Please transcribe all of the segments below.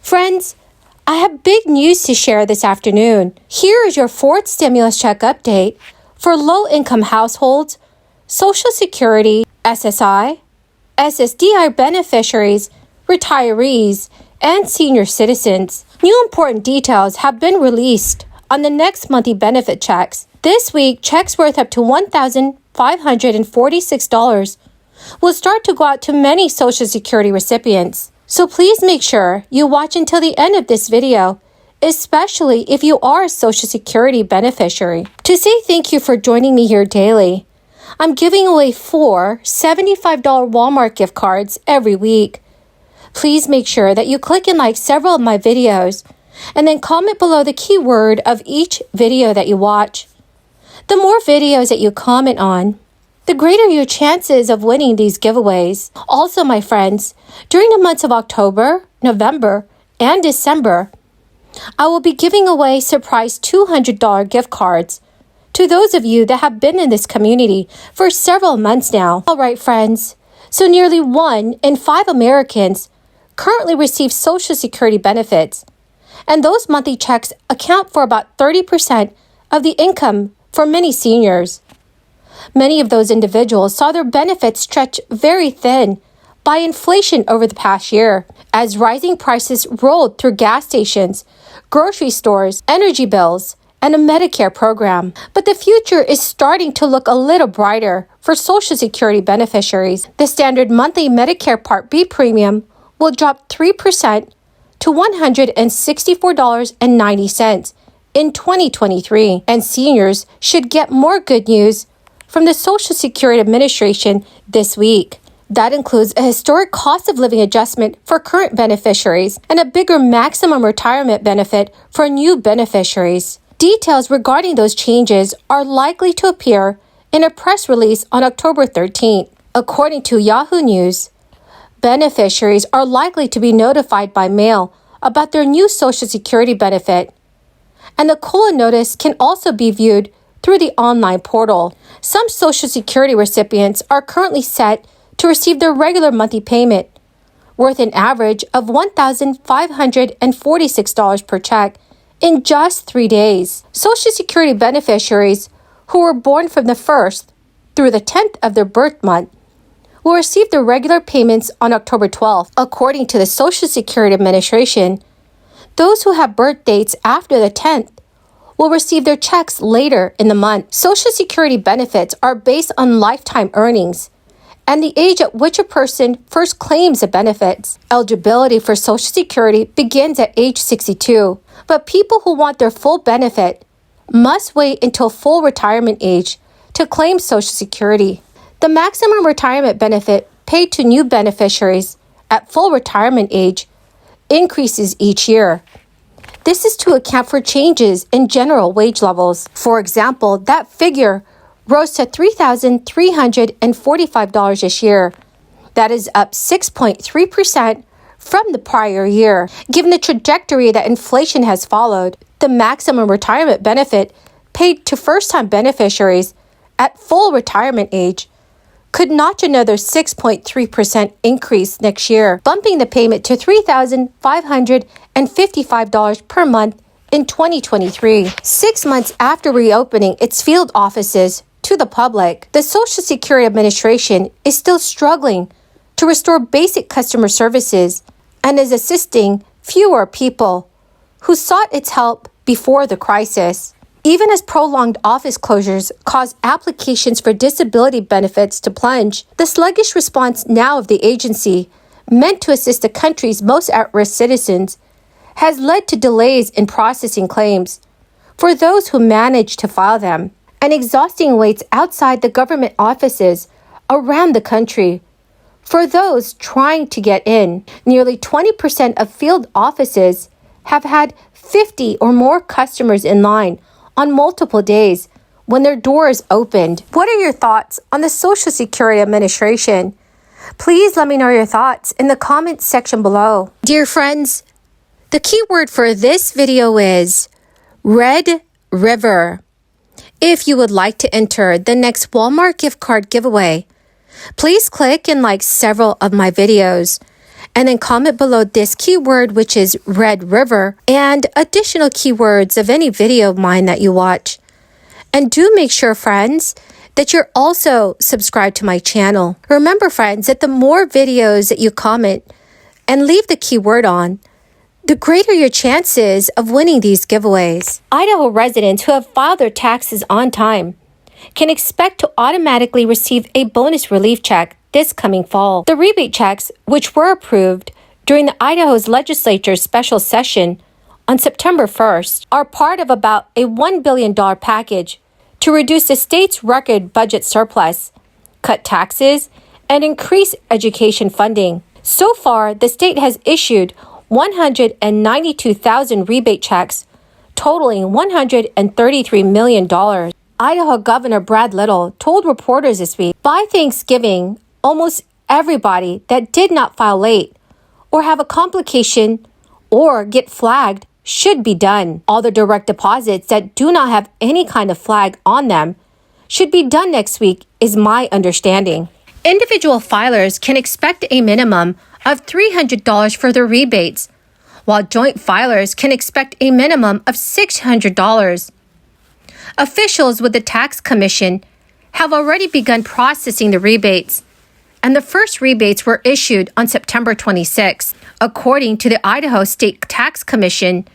Friends, I have big news to share this afternoon. Here is your fourth stimulus check update for low-income households, Social Security, SSI, SSDI beneficiaries, retirees, and senior citizens. New important details have been released on the next monthly benefit checks. This week, checks worth up to $1,546 will start to go out to many Social Security recipients. So please make sure you watch until the end of this video, especially if you are a Social Security beneficiary. To say thank you for joining me here daily, I'm giving away 4 $75 Walmart gift cards every week. Please make sure that you click and like several of my videos, and then comment below the keyword of each video that you watch. The more videos that you comment on, the greater your chances of winning these giveaways. Also, my friends, during the months of October, November, and December, I will be giving away surprise $200 gift cards to those of you that have been in this community for several months now. All right, friends, so nearly 1 in 5 Americans currently receive Social Security benefits, and those monthly checks account for about 30% of the income for many seniors. Many of those individuals saw their benefits stretch very thin by inflation over the past year, as rising prices rolled through gas stations, grocery stores, energy bills, and a Medicare program. But the future is starting to look a little brighter for Social Security beneficiaries. The standard monthly Medicare Part B premium will drop 3% to $164.90 in 2023, and seniors should get more good news from the Social Security Administration this week. That includes a historic cost of living adjustment for current beneficiaries and a bigger maximum retirement benefit for new beneficiaries. Details regarding those changes are likely to appear in a press release on October 13th. According to Yahoo News, beneficiaries are likely to be notified by mail about their new Social Security benefit, and the COLA notice can also be viewed through the online portal. Some Social Security recipients are currently set to receive their regular monthly payment, worth an average of $1,546 per check in just 3 days. Social Security beneficiaries who were born from the 1st through the 10th of their birth month will receive their regular payments on October 12th. According to the Social Security Administration, those who have birth dates after the 10th will receive their checks later in the month. Social Security benefits are based on lifetime earnings and the age at which a person first claims the benefits. Eligibility for Social Security begins at age 62, but people who want their full benefit must wait until full retirement age to claim Social Security. The maximum retirement benefit paid to new beneficiaries at full retirement age increases each year. This is to account for changes in general wage levels. For example, that figure rose to $3,345 this year. That is up 6.3% from the prior year. Given the trajectory that inflation has followed, the maximum retirement benefit paid to first-time beneficiaries at full retirement age could notch another 6.3% increase next year, bumping the payment to $3,555 per month in 2023. 6 months after reopening its field offices to the public, the Social Security Administration is still struggling to restore basic customer services and is assisting fewer people who sought its help before the crisis. Even as prolonged office closures cause applications for disability benefits to plunge, the sluggish response now of the agency, meant to assist the country's most at-risk citizens, has led to delays in processing claims for those who manage to file them, and exhausting waits outside the government offices around the country for those trying to get in. Nearly 20% of field offices have had 50 or more customers in line on multiple days when their doors opened. What are your thoughts on the Social Security Administration? Please let me know your thoughts in the comments section below. Dear friends, the keyword for this video is Red River. If you would like to enter the next Walmart gift card giveaway, please click and like several of my videos and then comment below this keyword, which is Red River, and additional keywords of any video of mine that you watch. And do make sure, friends, that you're also subscribed to my channel. Remember, friends, that the more videos that you comment and leave the keyword on, the greater your chances of winning these giveaways. Idaho residents who have filed their taxes on time can expect to automatically receive a bonus relief check this coming fall. The rebate checks, which were approved during the Idaho's legislature's special session on September 1st, are part of about a $1 billion package to reduce the state's record budget surplus, cut taxes, and increase education funding. So far, the state has issued 192,000 rebate checks, totaling $133 million. Idaho Governor Brad Little told reporters this week, by Thanksgiving, almost everybody that did not file late or have a complication or get flagged should be done. All the direct deposits that do not have any kind of flag on them should be done next week, is my understanding. Individual filers can expect a minimum of $300 for their rebates, while joint filers can expect a minimum of $600. Officials with the Tax Commission have already begun processing the rebates, and the first rebates were issued on September 26. According to the Idaho State Tax Commission,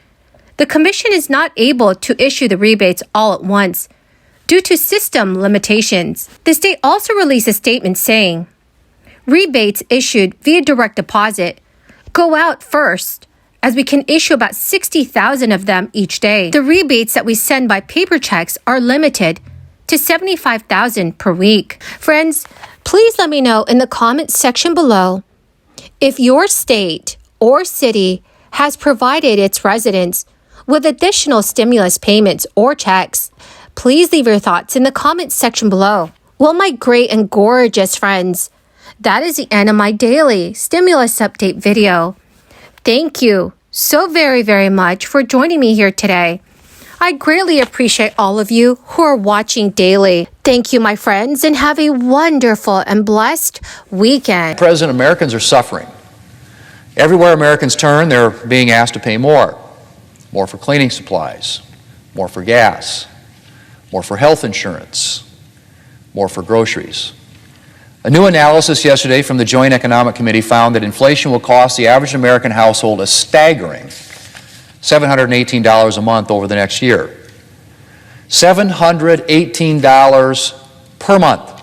the commission is not able to issue the rebates all at once due to system limitations. The state also released a statement saying, rebates issued via direct deposit go out first, as we can issue about 60,000 of them each day. The rebates that we send by paper checks are limited to 75,000 per week. Friends, please let me know in the comments section below if your state or city has provided its residents with additional stimulus payments or checks. Please leave your thoughts in the comments section below. Well, my great and gorgeous friends, that is the end of my daily stimulus update video. Thank you so very, very much for joining me here today. I greatly appreciate all of you who are watching daily. Thank you, my friends, and have a wonderful and blessed weekend. President, Americans are suffering. Everywhere Americans turn, they're being asked to pay more. More for cleaning supplies, more for gas, more for health insurance, more for groceries. A new analysis yesterday from the Joint Economic Committee found that inflation will cost the average American household a staggering $718 a month over the next year. $718 per month.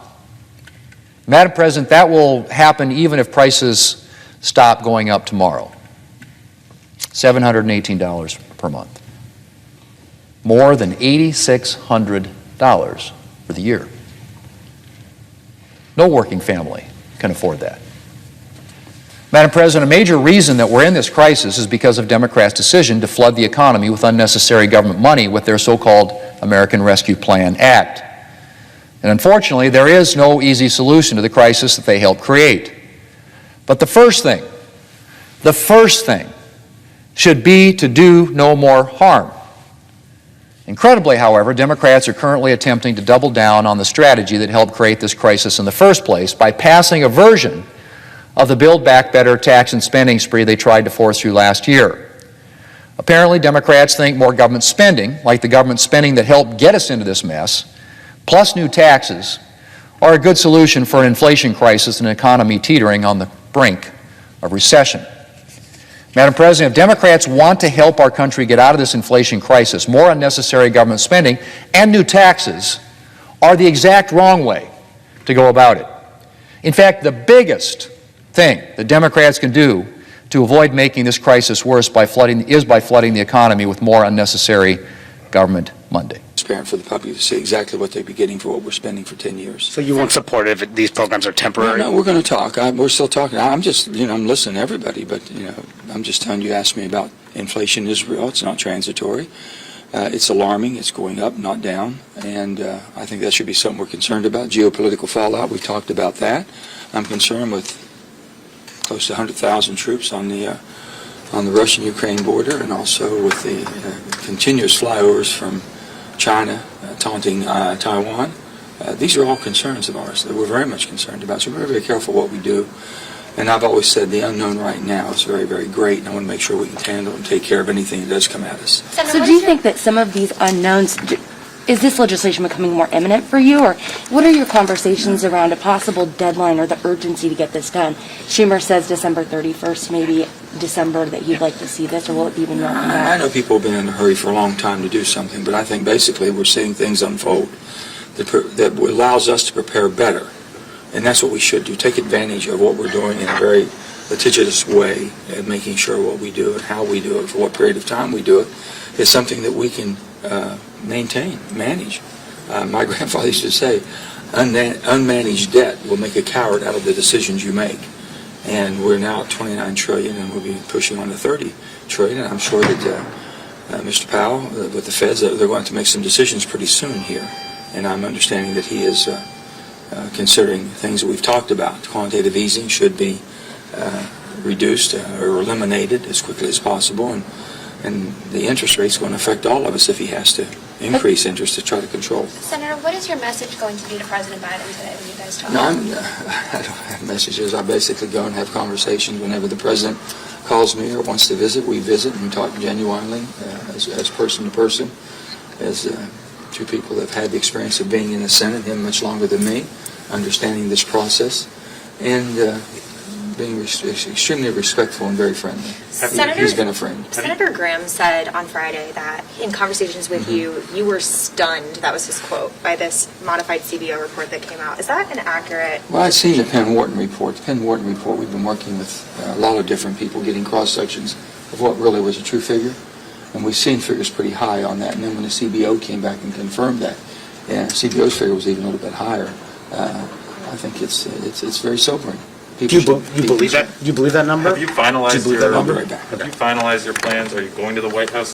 Madam President, that will happen even if prices stop going up tomorrow. $718 per month. More than $8,600 for the year. No working family can afford that. Madam President, a major reason that we're in this crisis is because of Democrats' decision to flood the economy with unnecessary government money with their so-called American Rescue Plan Act. And unfortunately, there is no easy solution to the crisis that they helped create. But the first thing should be to do no more harm. Incredibly, however, Democrats are currently attempting to double down on the strategy that helped create this crisis in the first place by passing a version of the Build Back Better tax and spending spree they tried to force through last year. Apparently, Democrats think more government spending, like the government spending that helped get us into this mess, plus new taxes, are a good solution for an inflation crisis and an economy teetering on the brink of recession. Madam President, if Democrats want to help our country get out of this inflation crisis, more unnecessary government spending and new taxes are the exact wrong way to go about it. In fact, the biggest thing that Democrats can do to avoid making this crisis worse by flooding the economy with more unnecessary government money. Transparent for the public to see exactly what they'd be getting for what we're spending for 10 years. So you won't support it if these programs are temporary? No, we're going to talk. We're still talking. I'm just, I'm listening to everybody, but, I'm just telling you, ask me about inflation is real. It's not transitory. It's alarming. It's going up, not down. And I think that should be something we're concerned about. Geopolitical fallout, we talked about that. I'm concerned with close to 100,000 troops on the Russian-Ukraine border, and also with the continuous flyovers from China taunting Taiwan. These are all concerns of ours that we're very much concerned about. So we're very careful what we do. And I've always said the unknown right now is very, very great, and I want to make sure we can handle and take care of anything that does come at us. So do you think that some of these unknowns, is this legislation becoming more imminent for you, or what are your conversations around a possible deadline or the urgency to get this done? Schumer says December 31st, maybe December, that he'd like to see this, or will it be even more than I that? know people have been in a hurry for a long time to do something, but I think basically we're seeing things unfold that allows us to prepare better. And that's what we should do, take advantage of what we're doing in a very litigious way, and making sure what we do and how we do it, for what period of time we do it, is something that we can maintain, manage. My grandfather used to say, unmanaged debt will make a coward out of the decisions you make. And we're now at 29 trillion, and we'll be pushing on to 30 trillion. And I'm sure that Mr. Powell, with the Feds, they're going to make some decisions pretty soon here. And I'm understanding that he is considering things that we've talked about. Quantitative easing should be reduced or eliminated as quickly as possible, and the interest rate is going to affect all of us if he has to increase interest to try to control. Senator, what is your message going to be to President Biden today when you guys talk? No, I don't have messages. I basically go and have conversations whenever the president calls me or wants to visit. We visit and talk genuinely as person to person, as two people that have had the experience of being in the Senate, him much longer than me, understanding this process, and being extremely respectful and very friendly. He's been a friend. Senator Graham said on Friday that in conversations with you, you were stunned, that was his quote, by this modified CBO report that came out. Is that an accurate? Well, I've seen the Penn Wharton report. The Penn Wharton report, we've been working with a lot of different people, getting cross-sections of what really was a true figure. And we've seen figures pretty high on that. And then when the CBO came back and confirmed that, CBO's figure was even a little bit higher. I think it's very sobering. Do you believe that? Do you believe that number? Have you finalized I'll be right back. Have you finalized your plans? Are you going to the White House